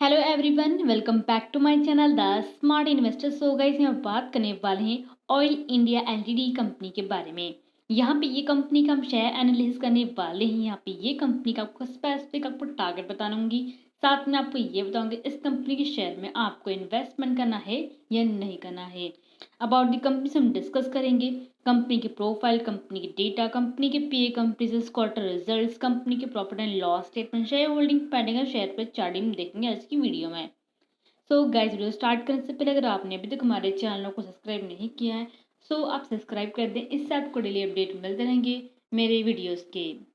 Hello everyone, welcome back to my channel the smart investor. So guys, यहाँ बात करने वाले हैं ऑयल इंडिया एलटीडी कंपनी के बारे में। यहाँ पे ये कंपनी का हम शेयर एनालिसिस करने वाले हैं। यहाँ पे ये कंपनी का आपको स्पेसिफिक आपको टारगेट बताऊंगी, साथ में आपको ये बताऊंगी इस कंपनी के शेयर में आपको इन्वेस्टमेंट करना है या नहीं करना है। अबाउट द कंपनी से हम डिस्कस करेंगे कंपनी की प्रोफाइल, कंपनी की डेटा, कंपनी के पीए, कंपनी से क्वार्टर रिजल्ट्स, कंपनी के profit and loss statement, share holding pattern, share पर चार्टिंग देखेंगे आज की वीडियो में। सो गाइस, वीडियो स्टार्ट करने से पहले अगर आपने अभी तक हमारे चैनल को सब्सक्राइब नहीं किया है सो आप सब्सक्राइब कर दें, इससे आपको डेली अपडेट मिलते रहेंगे मेरे वीडियोस के।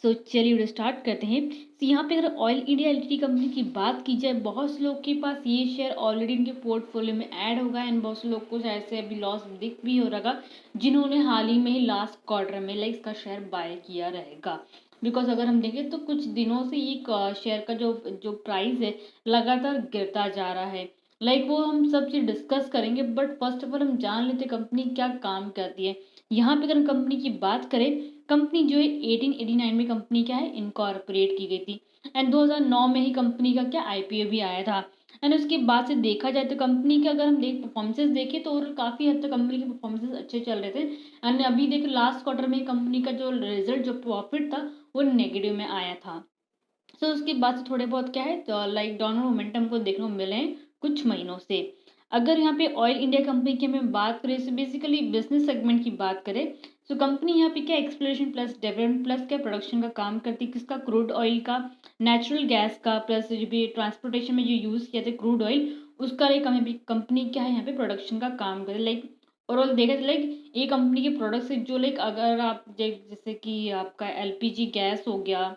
सो चलिए वीडियो स्टार्ट करते हैं। तो यहाँ पे अगर ऑयल इंडिया एलटीडी कंपनी की बात की जाए, बहुत से लोग के पास ये शेयर ऑलरेडी इनके पोर्टफोलियो में ऐड होगा एंड बहुत से लोग को शायद से अभी लॉस दिख भी हो रहा जिन्होंने हाल ही में ही लास्ट क्वार्टर में इसका शेयर बाय किया रहेगा। बिकॉज अगर हम देखें तो कुछ दिनों से ये शेयर का जो जो प्राइस है लगातार गिरता जा रहा है। वो हम सब चीज़ डिस्कस करेंगे, बट फर्स्ट ऑफ ऑल हम जान लेते कंपनी क्या काम करती है। यहाँ पे अगर हम कंपनी की बात करें, कंपनी जो है 1889 में कंपनी क्या है इनकॉर्पोरेट की गई थी एंड 2009 में ही कंपनी का क्या आईपीओ भी आया था। एंड उसके बाद से देखा जाए तो कंपनी के अगर हम परफॉर्मेंसेस देखें तो काफ़ी हद तक कंपनी के परफॉर्मेंसेस अच्छे चल रहे थे। एंड अभी देख लास्ट क्वार्टर में कंपनी का जो रिजल्ट जो प्रॉफिट था वो नेगेटिव में आया था। सो उसके बाद से थोड़े बहुत क्या है तो डाउनवर्ड मोमेंटम को देखने को मिले हैं कुछ महीनों से। अगर यहाँ पे ऑयल इंडिया कंपनी की हमें बात करें तो बेसिकली बिजनेस सेगमेंट की बात करें तो कंपनी यहाँ पे क्या एक्सप्लोरेशन प्लस डेवलपमेंट प्लस क्या प्रोडक्शन का काम करती है, किसका क्रूड ऑयल का, नेचुरल गैस का, प्लस जो भी ट्रांसपोर्टेशन में जो यूज़ किया था क्रूड ऑयल उसका कंपनी क्या है यहाँ पे प्रोडक्शन का काम करे। ओवरऑल देखा जाए ये कंपनी के प्रोडक्ट्स जो अगर आप जैसे कि आपका एलपीजी गैस हो गया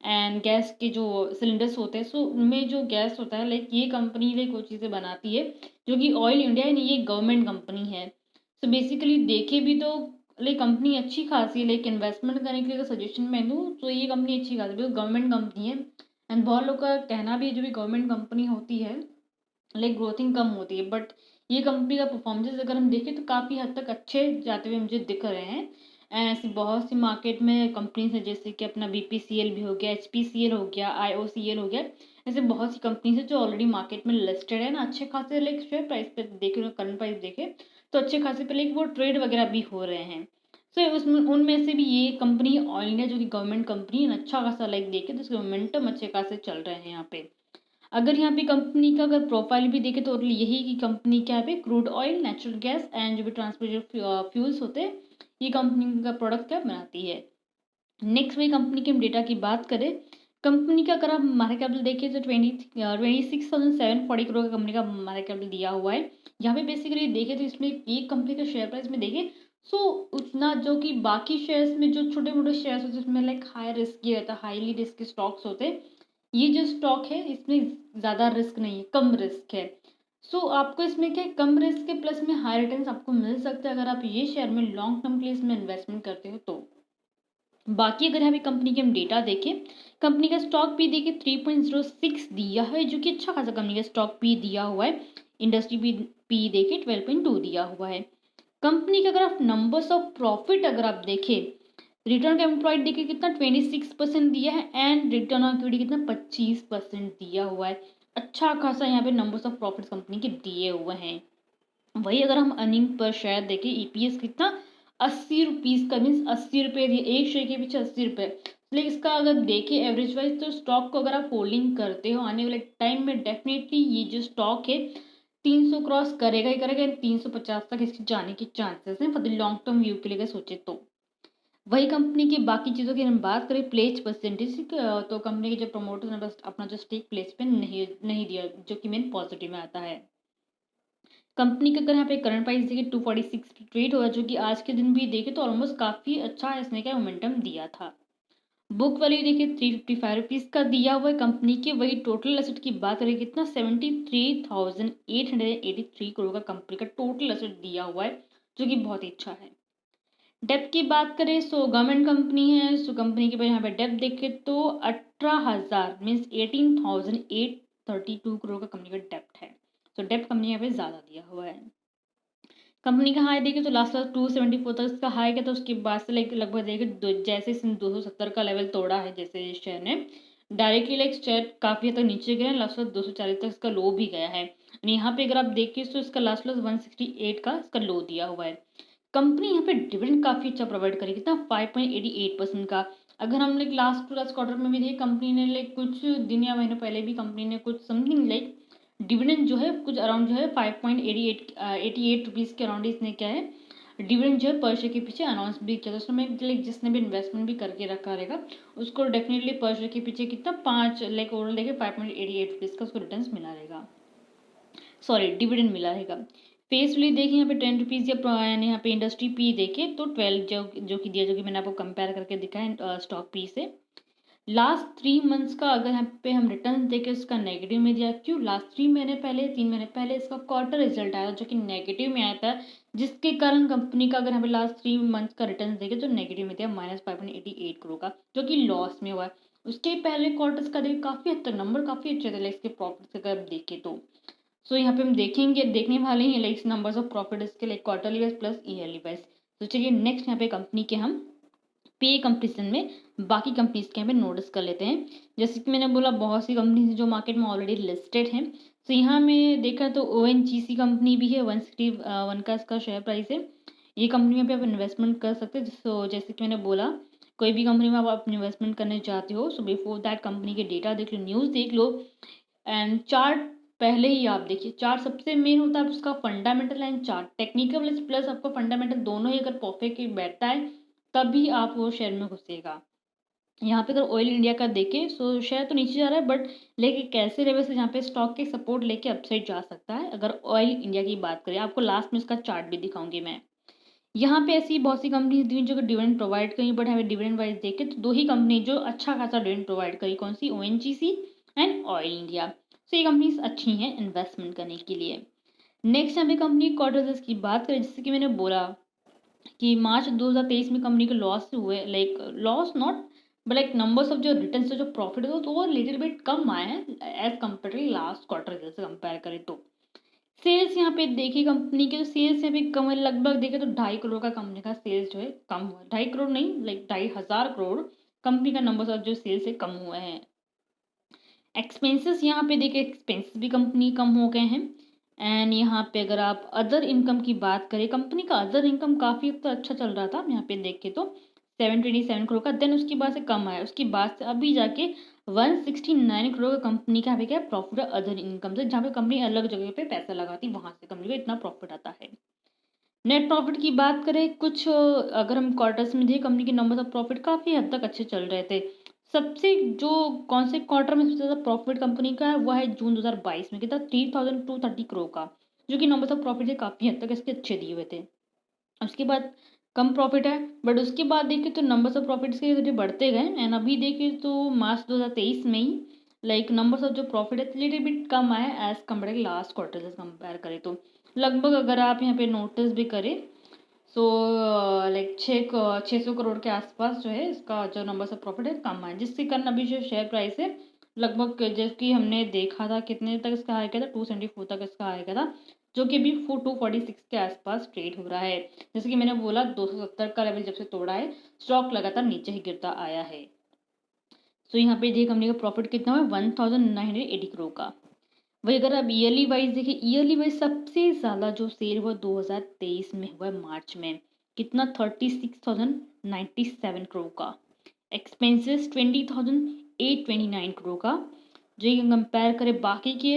एंड गैस के जो सिलेंडर्स होते हैं सो उनमें जो गैस होता है ये कंपनी वो चीज़ें बनाती है जो कि ऑयल इंडिया है, ये गवर्नमेंट कंपनी है। सो बेसिकली देखे भी तो कंपनी अच्छी खासी है। इन्वेस्टमेंट करने के लिए अगर सजेशन मैं दूँ तो ये कंपनी अच्छी खासी है, गवर्नमेंट कंपनी है। एंड बहुत लोग का कहना भी है जो भी गवर्नमेंट कंपनी होती है ग्रोथिंग कम होती है, बट ये कंपनी का परफॉर्मेंस अगर हम देखें तो काफ़ी हद तक अच्छे जाते हुए मुझे दिख रहे हैं। ऐसी बहुत सी मार्केट में कंपनीज हैं जैसे कि अपना बीपीसीएल भी हो गया, एचपीसीएल हो गया, आईओसीएल हो गया। ऐसे बहुत सी कंपनीज है जो ऑलरेडी मार्केट में लिस्टेड है ना, अच्छे खासे शेयर प्राइस पे देखे, करंट प्राइस देखे तो अच्छे खासे पे वो ट्रेड वगैरह भी हो रहे हैं। सो उसमें उनमें से भी ये कंपनी ऑयल इंडिया जो कि गवर्नमेंट कंपनी है, अच्छा खासा देखे तो उसके मोमेंटम अच्छे खासे चल रहे हैं यहाँ पे। अगर यहाँ पे कंपनी का अगर प्रोफाइल भी देखें तो यही की कंपनी क्या है crude oil, natural gas and जो भी ट्रांसपोर्टेड फ्यूल्स होते हैं ये कंपनी का प्रोडक्ट क्या बनाती है। नेक्स्ट वही कंपनी के हम डेटा की बात करें, कंपनी का अगर आप मार्केट कैपिटल देखें तो 26,740 करोड़ का कंपनी का मार्केट कैपिटल दिया हुआ है। यहाँ पे बेसिकली देखें तो इसमें एक कंपनी का शेयर प्राइस में देखें सो उतना जो कि बाकी शेयर्स में जो छोटे मोटे शेयर्स होते हैं उसमें हाई रिस्क ये रहता है, हाईली रिस्क स्टॉक्स होते हैं। ये जो स्टॉक है इसमें ज़्यादा रिस्क नहीं है, कम रिस्क है। सो आपको इसमें क्या कम रिस्क के प्लस में हाई रिटर्न्स आपको मिल सकते हैं अगर आप ये शेयर में लॉन्ग टर्म के लिए इसमें इन्वेस्टमेंट करते हो तो। बाकी अगर हमें कंपनी के हम डेटा देखें, कंपनी का स्टॉक पी देखिए 3.06 दिया है जो कि अच्छा खासा कंपनी का स्टॉक पी दिया हुआ है। इंडस्ट्री पी देखिए 12.2 दिया हुआ है। कंपनी के अगर आप नंबर्स ऑफ प्रॉफिट अगर आप देखें, रिटर्न का एम्प्लॉयड देखिए कितना 26% दिया है एंड रिटर्न ऑन इक्विटी कितना 25% दिया हुआ है। अच्छा खासा यहाँ पे नंबर्स ऑफ प्रॉफिट कंपनी के दिए हुए हैं। वही अगर हम अर्निंग पर शेयर देखें, ईपीएस कितना 80 रुपीज़ का, मीन्स 80 रुपये दिए, एक शेयर के पीछे 80 रुपये। लेकिन इसका अगर देखें एवरेज वाइज तो स्टॉक को अगर आप होल्डिंग करते हो आने वाले टाइम में डेफिनेटली ये जो स्टॉक है 300 क्रॉस करेगा ही करेगा, 350 तक इसके जाने की चांसेस हैं for the long term view के लिए सोचे तो। वही कंपनी की बाकी चीज़ों की हम बात करें, प्लेज परसेंटेज तो कंपनी के जो प्रमोटर्स ने बस अपना जो स्टेक प्लेज पे नहीं दिया जो कि मेन पॉजिटिव में आता है। कंपनी का अगर यहाँ पे करंट प्राइस देखिए 246 ट्रेड हुआ जो कि आज के दिन भी देखे तो ऑलमोस्ट काफ़ी अच्छा इसने क्या मोमेंटम दिया था। बुक वैल्यू देखिए 355 रुपीज़ का दिया हुआ है कंपनी के। वही टोटल एसेट की बात करें कितना 73,883 करोड़ का कंपनी का टोटल एसेट दिया हुआ है जो कि बहुत ही अच्छा है। डेप्थ की बात करें सो गवर्नमेंट कंपनी है, सो कंपनी के पास यहाँ पे डेप्थ देखे तो 18,000 मीन्स 18,832 करोड़ का कंपनी का डेप्थ है। तो डेप्थ कंपनी यहाँ पे ज़्यादा दिया हुआ है। कंपनी का हाई देखे तो लास्ट 274 तक इसका हाई किया था, उसके बाद से लगभग देखे जैसे इसने 270 का लेवल तोड़ा है जैसे शेयर ने डायरेक्टली लाइक शेयर काफ़ी हद तक नीचे गया है, लास्ट 240 तक इसका लो भी गया है। यहाँ पे अगर आप देखिए तो इसका लास्ट 168 का इसका लो दिया हुआ है। कंपनी यहाँ पे डिविडेंड काफ़ी अच्छा प्रोवाइड करेगी, कितना 5.88% का। अगर हम लाइक लास्ट क्वार्टर में भी देखें, कंपनी ने लाइक कुछ दिन या महीने पहले भी कंपनी ने कुछ समथिंग लाइक डिविडेंड जो है कुछ अराउंड जो है 5.88 रुपीज़ के अराउंड इसने क्या है डिविडेंड जो है पर शेयर के पीछे अनाउंस भी किया। तो उसमें लाइक जिसने भी इन्वेस्टमेंट भी करके रखा रहेगा उसको डेफिनेटली पर शेयर के पीछे कितना 5 लाइक ओवरऑल देखिए 5.88 रुपीज़ का उसको रिटर्न मिला रहेगा, सॉरी डिविडेंड मिला रहेगा। फेस वैल्यू देखिए यहाँ पे 10 रुपीज़ या यहाँ पे इंडस्ट्री पी देखें तो 12 जो कि दिया, जो कि मैंने आपको कंपेयर करके दिखाया स्टॉक पी से। लास्ट 3 मंथ्स का अगर यहाँ पे हम रिटर्न देखें उसका नेगेटिव में दिया, क्यों? लास्ट 3 महीने पहले इसका क्वार्टर रिजल्ट आया जो कि नेगेटिव में आया था, जिसके कारण कंपनी का अगर यहाँ पे लास्ट 3 मंथ्स का रिटर्न देखें तो नेगेटिव में दिया -5.88 करोड़ का, जो कि लॉस में हुआ है। उसके पहले क्वार्टर्स का देखिए काफ़ी हद तक नंबर काफ़ी अच्छे थे लाइक इसके प्रॉफिट्स अगर देखें तो। सो यहाँ पे हम देखने वाले हैं लाइक नंबर्स ऑफ प्रॉफिट इसके like quarterly wise plus yearly wise. तो चलिए नेक्स्ट यहाँ पे कंपनी के हम पे कंपेरिजन में बाकी कंपनीज के यहाँ पे नोटिस कर लेते हैं। जैसे कि मैंने बोला बहुत सी कंपनीज जो मार्केट में ऑलरेडी लिस्टेड हैं। तो यहाँ में देखा तो ONGC कंपनी भी है, 161 का इसका शेयर प्राइस है। ये कंपनी में भी आप इन्वेस्टमेंट कर सकते हैं। सो जैसे कि मैंने बोला कोई भी कंपनी में आप इन्वेस्टमेंट करने चाहते हो सो बिफोर दैट कंपनी के डेटा देख लो, न्यूज़ देख लो एंड चार्ट पहले ही आप देखिए। चार्ट सबसे मेन होता है उसका fundamental and chart, technical plus आपका फंडामेंटल दोनों ही अगर परफेक्ट बैठता है तभी आप वो शेयर में घुसेगा। यहाँ पे अगर ऑयल इंडिया का देखें सो शेयर तो नीचे जा रहा है बट लेकिन कैसे लेवल से जहाँ पे स्टॉक के सपोर्ट लेके अपसाइड जा सकता है। अगर ऑयल इंडिया की बात करें, आपको लास्ट में इसका चार्ट भी दिखाऊंगी मैं। यहाँ पे ऐसी बहुत सी कंपनी थी जो डिविडेंड प्रोवाइड करी, बट हमें डिविडेंड वाइज देखें तो 2 ही कंपनी जो अच्छा खासा डिविडेंड प्रोवाइड करी, कौन सी? ONGC and Oil India. सो ये कंपनीज अच्छी हैं इन्वेस्टमेंट करने के लिए। नेक्स्ट हमें कंपनी क्वार्टर की बात करें, जैसे कि मैंने बोला कि मार्च 2023 में कंपनी के लॉस हुए, like loss not but like numbers of जो रिटर्न से जो प्रॉफिट हो तो वो लिटिल बिट कम आए हैं as compare to last quarter से कंपेयर करें तो। सेल्स यहाँ पे देखिए कंपनी के जो सेल्स यहाँ पे कम है, लगभग देखे तो 2.5 करोड़ का कंपनी का सेल्स जो है कम हुआ है। 2.5 करोड़ नहीं लाइक 2,500 करोड़ कंपनी का नंबर्स ऑफ जो सेल्स है कम हुए हैं। एक्सपेंसेस यहाँ पे देखिए एक्सपेंसेस भी कंपनी कम हो गए हैं। एंड यहाँ पे अगर आप अदर इनकम की बात करें, कंपनी का अदर इनकम काफ़ी तो अच्छा चल रहा था यहाँ पे देखे तो 727 करोड़ का, देन उसके बाद से कम आया, उसके बाद से अभी जाके 169 करोड़ का कंपनी का यहाँ पे क्या प्रॉफिट है अदर इनकम से, जहाँ पे कंपनी अलग जगह पे पैसा लगाती वहाँ से कंपनी को इतना प्रॉफिट आता है। नेट प्रॉफिट की बात करें कुछ अगर हम क्वार्टर्स में देखें कंपनी के नंबर्स ऑफ प्रॉफिट काफ़ी हद तक अच्छे चल रहे थे। सबसे जो कौन से क्वार्टर में सबसे ज़्यादा प्रॉफिट कंपनी का है वह है जून 2022 में, कितना 3,230 करोड़ का, जो कि नंबर्स ऑफ प्रॉफिट है काफ़ी हद तक इसके अच्छे दिए हुए थे। उसके बाद कम प्रॉफिट है बट उसके बाद देखें तो नंबर्स ऑफ प्रॉफिट्स के धीरे बढ़ते गए एंड अभी देखें तो मार्च 2023 में ही लाइक नंबर्स ऑफ जो प्रॉफिट है लिटिल बिट कम आया एज कम्पेयर लास्ट क्वार्टर से कंपेयर करें तो। लगभग अगर आप यहाँ पे नोटिस भी करें सो लाइक 600 करोड़ के आसपास जो है इसका जो नंबर्स ऑफ प्रॉफिट है कम है, जिसके कारण अभी जो शेयर प्राइस है लगभग जैसे कि हमने देखा था कितने तक इसका हाई गया था 274 तक इसका हाई गया था, जो कि अभी 246 के आसपास ट्रेड हो रहा है। जैसे कि मैंने बोला 270 का लेवल जब से तोड़ा है स्टॉक लगातार नीचे ही गिरता आया है। सो यहाँ पे देखिए कंपनी का प्रॉफिट कितना हुआ 1980 करोड़ का। वही अगर आप ईयरली वाइज देखिए, ईयरली वाइज सबसे ज़्यादा जो सेल हुआ 2023 में हुआ मार्च में, कितना 36,097 करोड़ का। एक्सपेंसेस 20,829 करोड़ का, जो ये कंपेयर करें बाकी के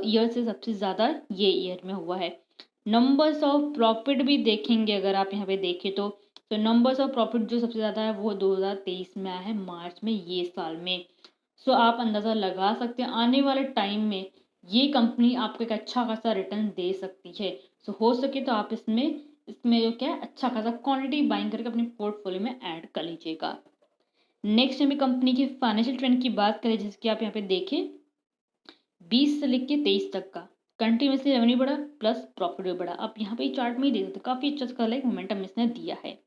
ईयर से सबसे ज़्यादा ये ईयर में हुआ है। नंबर्स ऑफ प्रॉफिट भी देखेंगे अगर आप यहाँ पे देखें तो नंबर्स ऑफ प्रॉफिट जो सबसे ज़्यादा है वो 2023 में आया है मार्च में ये साल में। सो आप अंदाज़ा लगा सकते हैं आने वाले टाइम में ये कंपनी आपको एक अच्छा खासा रिटर्न दे सकती है। सो हो सके तो आप इसमें जो क्या है अच्छा खासा क्वांटिटी बाइंग करके अपने पोर्टफोलियो में ऐड कर लीजिएगा। नेक्स्ट हमें कंपनी की फाइनेंशियल ट्रेंड की बात करें, जिसकी आप यहाँ पे देखें 20 से लेके 23 तक का कंटिन्यूसली रेवेन्यू बढ़ा प्लस प्रॉफिट भी बढ़ा। आप यहाँ पे चार्ट में ही देख सकते काफ़ी अच्छा इसका लाइक मोमेंटम इसने दिया है।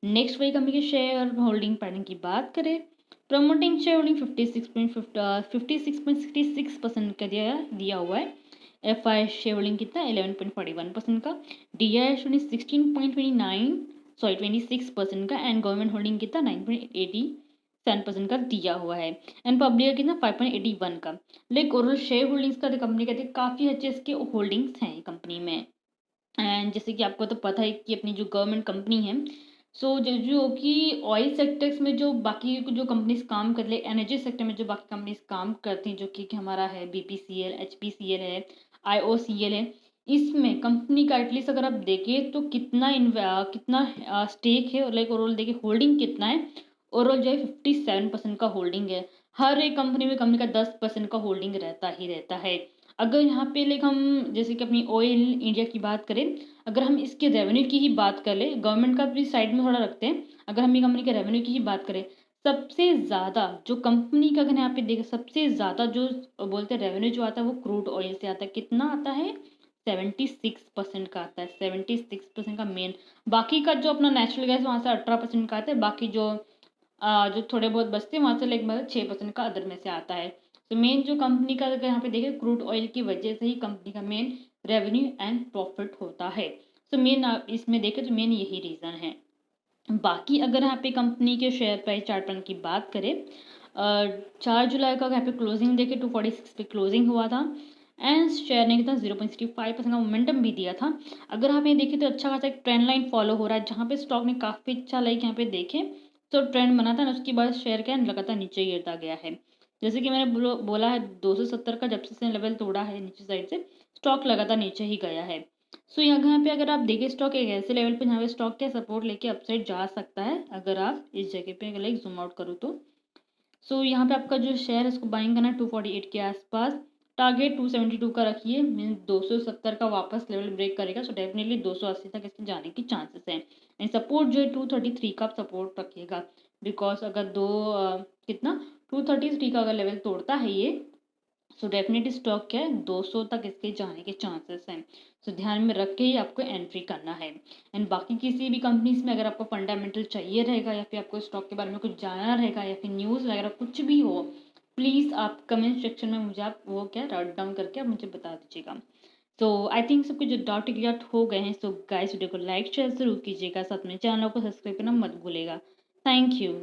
नेक्स्ट वही कंपनी के शेयर होल्डिंग पैटर्न की बात करें, प्रमोटिंग शेयर होल्डिंग 56.66% का दिया हुआ है। FI शेयर होल्डिंग कितना 11.41% का, DI होल्डिंग 26% का एंड गवर्नमेंट होल्डिंग कितना 7% का दिया हुआ है। एंड पब्लिक का कितना 5.81 का। लेकिन ओवरऑल शेयर होल्डिंग्स का कंपनी कहते हैं काफ़ी अच्छे इसके होल्डिंग्स हैं कंपनी में। एंड जैसे कि आपको तो पता है कि अपनी जो गवर्नमेंट कंपनी है, सो जो कि ऑयल सेक्टर्स में जो बाकी जो कंपनीज काम कर रही, एनर्जी सेक्टर में जो बाकी कंपनीज काम करती हैं, जो कि हमारा है BPCL, HPCL है, IOCL है, इसमें कंपनी का एटलीस्ट अगर आप देखें तो कितना स्टेक है, लाइक ओवरऑल देखिए होल्डिंग कितना है। ओवरऑल जो है 57% का होल्डिंग है। हर एक कंपनी में कंपनी का 10% का होल्डिंग रहता ही रहता है। अगर यहाँ पे लाइक हम जैसे कि अपनी ऑयल इंडिया की बात करें, अगर हम इसके रेवेन्यू की ही बात कर ले, गवर्नमेंट का भी साइड में थोड़ा रखते हैं, अगर हम ये कंपनी के रेवेन्यू की ही बात करें, सबसे ज़्यादा जो कंपनी का अगर यहाँ पे देखें, सबसे ज़्यादा जो बोलते हैं रेवेन्यू जो आता है वो क्रूड ऑयल से आता है। कितना आता है? 76% का आता है। 76% का मेन। बाकी का जो अपना नेचुरल गैस वहाँ से 18% का आता है। बाकी जो थोड़े बहुत बचते हैं वहाँ से लाइक मतलब 6% का अदर में से आता है। तो मेन जो कंपनी का अगर यहाँ पे देखें, क्रूड ऑयल की वजह से ही कंपनी का मेन रेवेन्यू एंड प्रॉफिट होता है। तो मेन इसमें देखें तो मेन यही रीज़न है। बाकी अगर यहाँ पे कंपनी के शेयर प्राइस चार्ट पैटर्न की बात करें, 4 जुलाई का यहाँ पे क्लोजिंग देखें 246 पे क्लोजिंग हुआ था। एंड शेयर ने कितना 0.65% का मोमेंटम भी दिया था। अगर आप ये देखें तो अच्छा खासा एक ट्रेंड लाइन फॉलो हो रहा है, जहाँ पे स्टॉक ने काफ़ी अच्छा लाइक यहाँ पे देखें तो ट्रेंड बना था ना, उसके बाद शेयर क्या लगातार नीचे गिरता गया है। जैसे कि मैंने बोला है 270 का जब से लेवल तोड़ा है नीचे साइड से, स्टॉक लगातार नीचे ही गया है। सो यहाँ पे अगर आप देखें स्टॉक एक ऐसे लेवल पे जहाँ पे स्टॉक क्या सपोर्ट लेके अपसाइड जा सकता है, अगर आप इस जगह पे अगर लाइक जूम आउट करो तो। सो यहाँ पे आपका जो शेयर है उसको बाइंग करना है 248 के आसपास। टारगेट 272 का रखिए, मीन 270 का वापस लेवल ब्रेक करेगा, सो डेफिनेटली 280 तक इसके जाने की चांसेस हैं। एंड सपोर्ट जो है 233 का सपोर्ट रखिएगा, बिकॉज अगर कितना 233 का अगर लेवल तोड़ता है ये, सो डेफिनेटली स्टॉक क्या है 200 तक इसके जाने के चांसेस हैं। सो ध्यान में रख के ही आपको एंट्री करना है। एंड बाकी किसी भी कंपनीज में अगर आपको फंडामेंटल चाहिए रहेगा, या फिर आपको स्टॉक के बारे में कुछ जानना रहेगा, या फिर न्यूज़ वगैरह कुछ भी हो, प्लीज़ आप कमेंट सेक्शन में मुझे आप वो क्या राइट डाउन करके आप मुझे बता दीजिएगा। तो आई थिंक सबके जो डाउट क्लियर हो गए हैं। सो गाइस वीडियो को लाइक शेयर जरूर कीजिएगा, साथ में चैनल को सब्सक्राइब करना मत भूलेगा। Thank you.